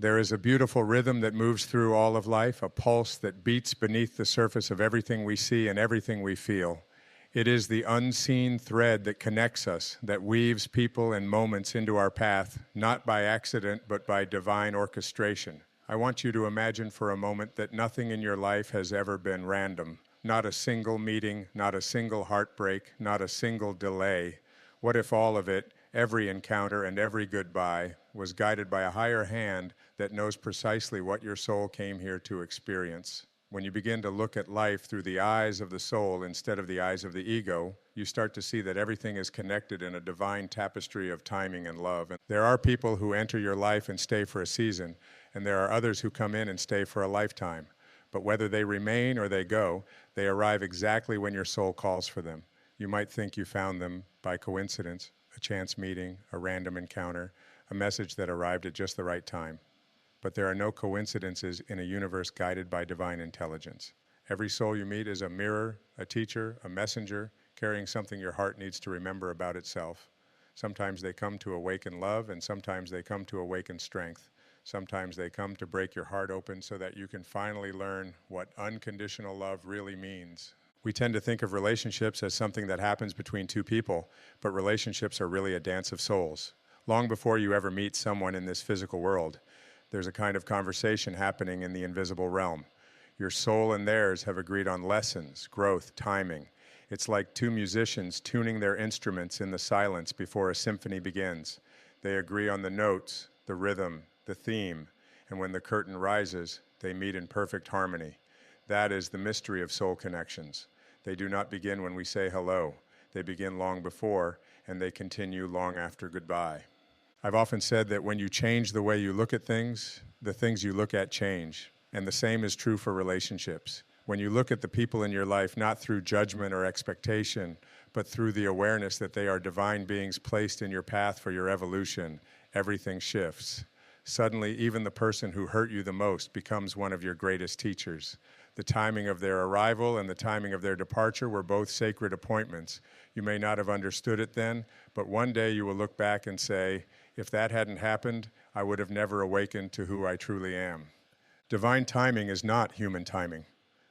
There is a beautiful rhythm that moves through all of life, a pulse that beats beneath the surface of everything we see and everything we feel. It is the unseen thread that connects us, that weaves people and moments into our path, not by accident, but by divine orchestration. I want you to imagine for a moment that nothing in your life has ever been random. Not a single meeting, not a single heartbreak, not a single delay. What if all of it, every encounter and every goodbye, was guided by a higher hand that knows precisely what your soul came here to experience? When you begin to look at life through the eyes of the soul instead of the eyes of the ego, you start to see that everything is connected in a divine tapestry of timing and love. And there are people who enter your life and stay for a season, and there are others who come in and stay for a lifetime. But whether they remain or they go, they arrive exactly when your soul calls for them. You might think you found them by coincidence, a chance meeting, a random encounter, a message that arrived at just the right time. But there are no coincidences in a universe guided by divine intelligence. Every soul you meet is a mirror, a teacher, a messenger, carrying something your heart needs to remember about itself. Sometimes they come to awaken love, and sometimes they come to awaken strength. Sometimes they come to break your heart open so that you can finally learn what unconditional love really means. We tend to think of relationships as something that happens between two people, but relationships are really a dance of souls. Long before you ever meet someone in this physical world, there's a kind of conversation happening in the invisible realm. Your soul and theirs have agreed on lessons, growth, timing. It's like two musicians tuning their instruments in the silence before a symphony begins. They agree on the notes, the rhythm, the theme, and when the curtain rises, they meet in perfect harmony. That is the mystery of soul connections. They do not begin when we say hello. They begin long before, and they continue long after goodbye. I've often said that when you change the way you look at things, the things you look at change. And the same is true for relationships. When you look at the people in your life, not through judgment or expectation, but through the awareness that they are divine beings placed in your path for your evolution, everything shifts. Suddenly, even the person who hurt you the most becomes one of your greatest teachers. The timing of their arrival and the timing of their departure were both sacred appointments. You may not have understood it then, but one day you will look back and say, if that hadn't happened, I would have never awakened to who I truly am. Divine timing is not human timing.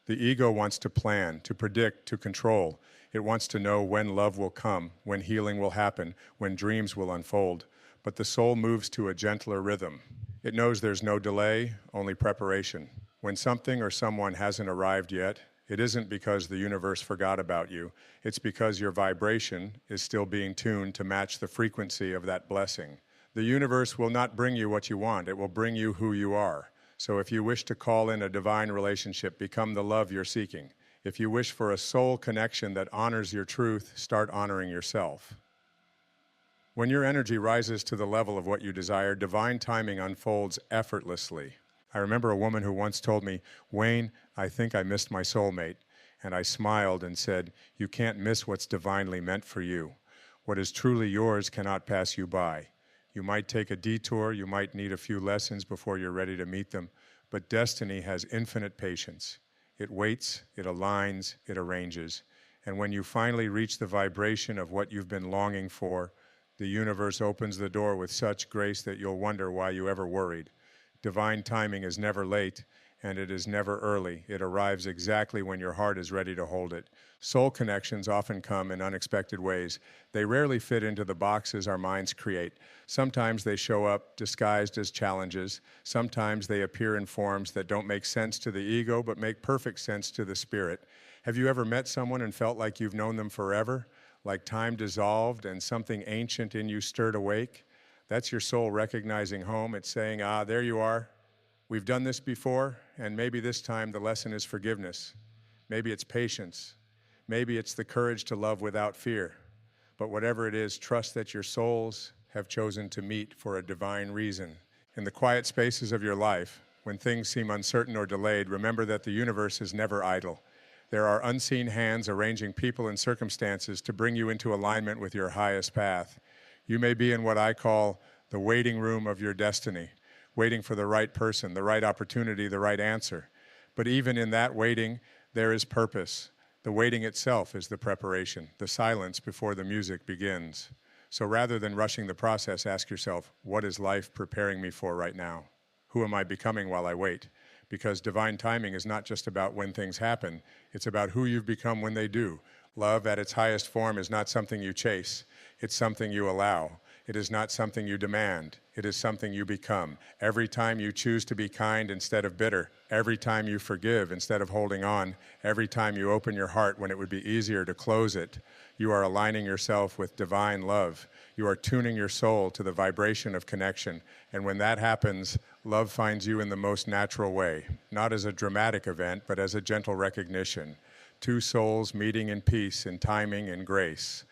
The ego wants to plan, to predict, to control. It wants to know when love will come, when healing will happen, when dreams will unfold. But the soul moves to a gentler rhythm. It knows there's no delay, only preparation. When something or someone hasn't arrived yet, it isn't because the universe forgot about you. It's because your vibration is still being tuned to match the frequency of that blessing. The universe will not bring you what you want. It will bring you who you are. So if you wish to call in a divine relationship, become the love you're seeking. If you wish for a soul connection that honors your truth, start honoring yourself. When your energy rises to the level of what you desire, divine timing unfolds effortlessly. I remember a woman who once told me, "Wayne, I think I missed my soulmate." And I smiled and said, "You can't miss what's divinely meant for you. What is truly yours cannot pass you by. You might take a detour, you might need a few lessons before you're ready to meet them, but destiny has infinite patience. It waits, it aligns, it arranges. And when you finally reach the vibration of what you've been longing for, the universe opens the door with such grace that you'll wonder why you ever worried. Divine timing is never late, and it is never early. It arrives exactly when your heart is ready to hold it. Soul connections often come in unexpected ways. They rarely fit into the boxes our minds create. Sometimes they show up disguised as challenges. Sometimes they appear in forms that don't make sense to the ego, but make perfect sense to the spirit. Have you ever met someone and felt like you've known them forever? Like time dissolved and something ancient in you stirred awake? That's your soul recognizing home. It's saying, there you are. We've done this before, and maybe this time the lesson is forgiveness. Maybe it's patience. Maybe it's the courage to love without fear. But whatever it is, trust that your souls have chosen to meet for a divine reason. In the quiet spaces of your life, when things seem uncertain or delayed, remember that the universe is never idle. There are unseen hands arranging people and circumstances to bring you into alignment with your highest path. You may be in what I call the waiting room of your destiny, waiting for the right person, the right opportunity, the right answer. But even in that waiting, there is purpose. The waiting itself is the preparation, the silence before the music begins. So rather than rushing the process, ask yourself, what is life preparing me for right now? Who am I becoming while I wait? Because divine timing is not just about when things happen, it's about who you've become when they do. Love at its highest form is not something you chase, it's something you allow. It is not something you demand, it is something you become. Every time you choose to be kind instead of bitter, every time you forgive instead of holding on, every time you open your heart when it would be easier to close it, you are aligning yourself with divine love. You are tuning your soul to the vibration of connection. And when that happens, love finds you in the most natural way, not as a dramatic event, but as a gentle recognition. Two souls meeting in peace, in timing, and grace.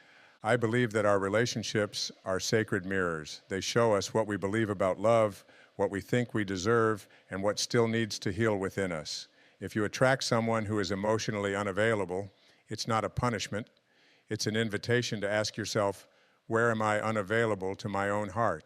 I believe that our relationships are sacred mirrors. They show us what we believe about love, what we think we deserve, and what still needs to heal within us. If you attract someone who is emotionally unavailable, it's not a punishment. It's an invitation to ask yourself, where am I unavailable to my own heart?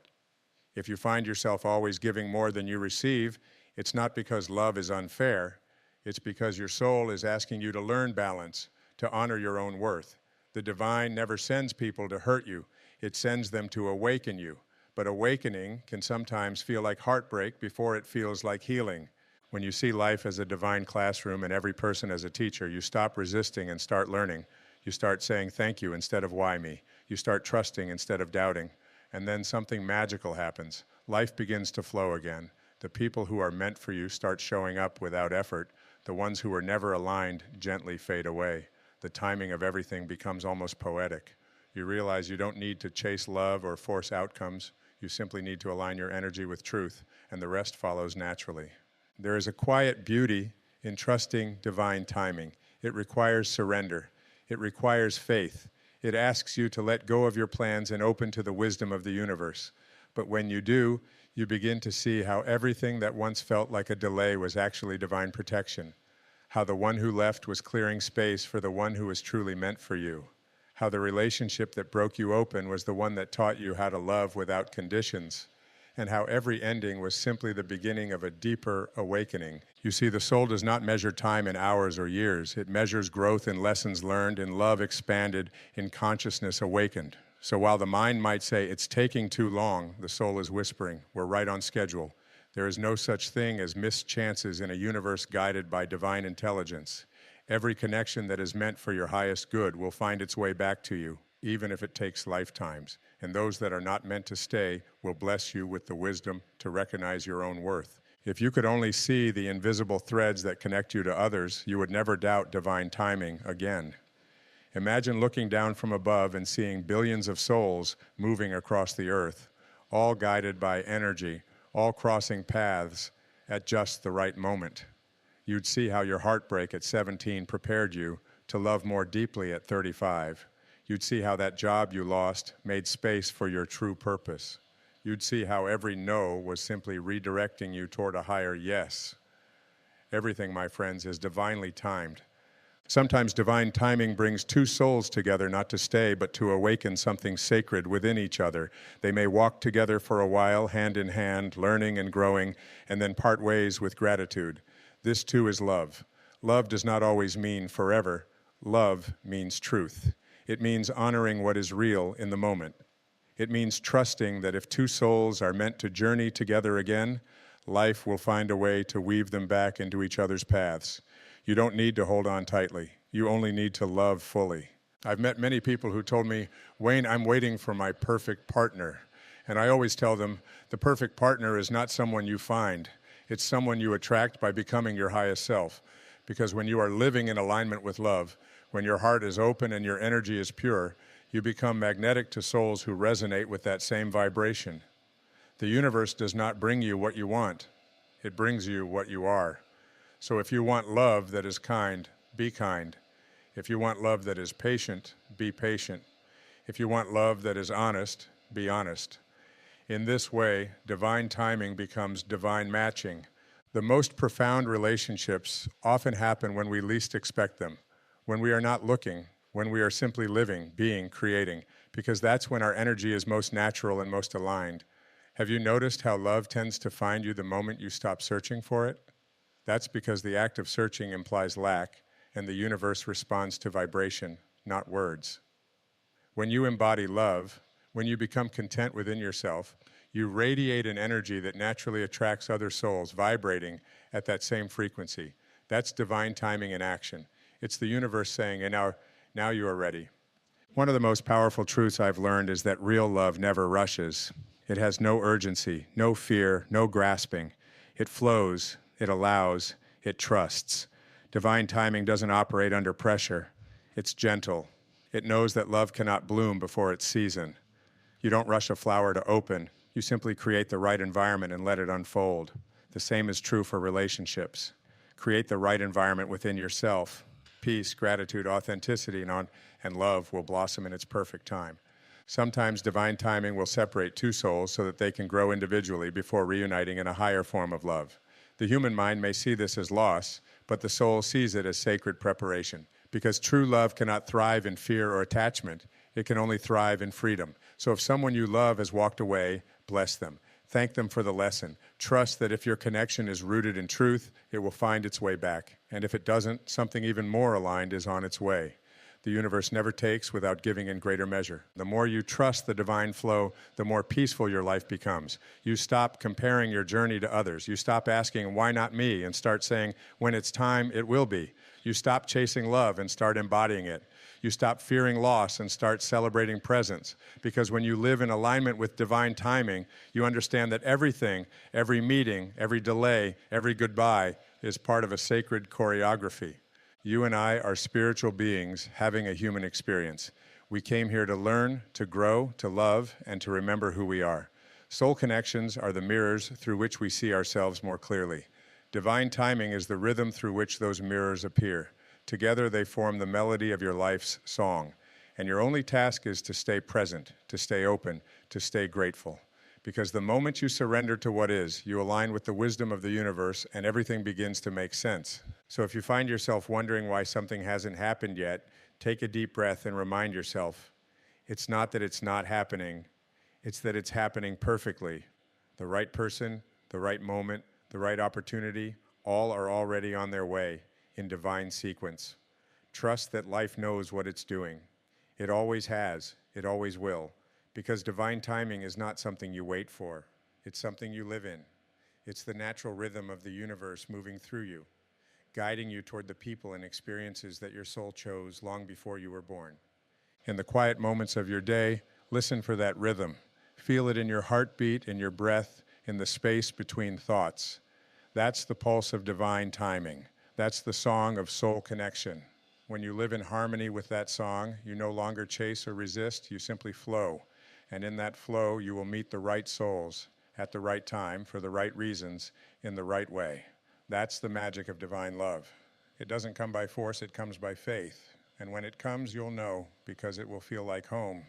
If you find yourself always giving more than you receive, it's not because love is unfair. It's because your soul is asking you to learn balance, to honor your own worth. The divine never sends people to hurt you. It sends them to awaken you. But awakening can sometimes feel like heartbreak before it feels like healing. When you see life as a divine classroom and every person as a teacher, you stop resisting and start learning. You start saying thank you instead of why me. You start trusting instead of doubting. And then something magical happens. Life begins to flow again. The people who are meant for you start showing up without effort. The ones who were never aligned gently fade away. The timing of everything becomes almost poetic. You realize you don't need to chase love or force outcomes. You simply need to align your energy with truth, and the rest follows naturally. There is a quiet beauty in trusting divine timing. It requires surrender. It requires faith. It asks you to let go of your plans and open to the wisdom of the universe. But when you do, you begin to see how everything that once felt like a delay was actually divine protection. How the one who left was clearing space for the one who was truly meant for you. How the relationship that broke you open was the one that taught you how to love without conditions. And how every ending was simply the beginning of a deeper awakening. You see, the soul does not measure time in hours or years. It measures growth in lessons learned, in love expanded, in consciousness awakened. So while the mind might say, it's taking too long, the soul is whispering, we're right on schedule. There is no such thing as missed chances in a universe guided by divine intelligence. Every connection that is meant for your highest good will find its way back to you, even if it takes lifetimes. And those that are not meant to stay will bless you with the wisdom to recognize your own worth. If you could only see the invisible threads that connect you to others, you would never doubt divine timing again. Imagine looking down from above and seeing billions of souls moving across the earth, all guided by energy, all crossing paths at just the right moment. You'd see how your heartbreak at 17 prepared you to love more deeply at 35. You'd see how that job you lost made space for your true purpose. You'd see how every no was simply redirecting you toward a higher yes. Everything, my friends, is divinely timed. Sometimes divine timing brings two souls together, not to stay, but to awaken something sacred within each other. They may walk together for a while, hand in hand, learning and growing, and then part ways with gratitude. This too is love. Love does not always mean forever. Love means truth. It means honoring what is real in the moment. It means trusting that if two souls are meant to journey together again, life will find a way to weave them back into each other's paths. You don't need to hold on tightly. You only need to love fully. I've met many people who told me, Wayne, I'm waiting for my perfect partner. And I always tell them, the perfect partner is not someone you find. It's someone you attract by becoming your highest self. Because when you are living in alignment with love, when your heart is open and your energy is pure, you become magnetic to souls who resonate with that same vibration. The universe does not bring you what you want. It brings you what you are. So if you want love that is kind, be kind. If you want love that is patient, be patient. If you want love that is honest, be honest. In this way, divine timing becomes divine matching. The most profound relationships often happen when we least expect them, when we are not looking, when we are simply living, being, creating, because that's when our energy is most natural and most aligned. Have you noticed how love tends to find you the moment you stop searching for it? That's because the act of searching implies lack, and the universe responds to vibration, not words. When you embody love, when you become content within yourself, You radiate an energy that naturally attracts other souls, vibrating at that same frequency. That's divine timing in action. It's the universe saying, and now you are ready. One of the most powerful truths I've learned is that real love never rushes. It has no urgency, no fear, no grasping. It flows, it allows, it trusts. Divine timing doesn't operate under pressure. It's gentle. It knows that love cannot bloom before its season. You don't rush a flower to open. You simply create the right environment and let it unfold. The same is true for relationships. Create the right environment within yourself. Peace, gratitude, authenticity, and love will blossom in its perfect time. Sometimes divine timing will separate two souls so that they can grow individually before reuniting in a higher form of love. The human mind may see this as loss, but the soul sees it as sacred preparation. Because true love cannot thrive in fear or attachment, it can only thrive in freedom. So if someone you love has walked away, bless them. Thank them for the lesson. Trust that if your connection is rooted in truth, it will find its way back. And if it doesn't, something even more aligned is on its way. The universe never takes without giving in greater measure. The more you trust the divine flow, the more peaceful your life becomes. You stop comparing your journey to others. You stop asking, why not me? And start saying, when it's time, it will be. You stop chasing love and start embodying it. You stop fearing loss and start celebrating presence. Because when you live in alignment with divine timing, you understand that everything, every meeting, every delay, every goodbye is part of a sacred choreography. You and I are spiritual beings having a human experience. We came here to learn, to grow, to love, and to remember who we are. Soul connections are the mirrors through which we see ourselves more clearly. Divine timing is the rhythm through which those mirrors appear. Together they form the melody of your life's song. And your only task is to stay present, to stay open, to stay grateful. Because the moment you surrender to what is, you align with the wisdom of the universe and everything begins to make sense. So if you find yourself wondering why something hasn't happened yet, take a deep breath and remind yourself, it's not that it's not happening, it's that it's happening perfectly. The right person, the right moment, the right opportunity, all are already on their way in divine sequence. Trust that life knows what it's doing. It always has, it always will. Because divine timing is not something you wait for. It's something you live in. It's the natural rhythm of the universe moving through you, guiding you toward the people and experiences that your soul chose long before you were born. In the quiet moments of your day, listen for that rhythm. Feel it in your heartbeat, in your breath, in the space between thoughts. That's the pulse of divine timing. That's the song of soul connection. When you live in harmony with that song, you no longer chase or resist, you simply flow. And in that flow, you will meet the right souls at the right time, for the right reasons, in the right way. That's the magic of divine love. It doesn't come by force, it comes by faith. And when it comes, you'll know, because it will feel like home.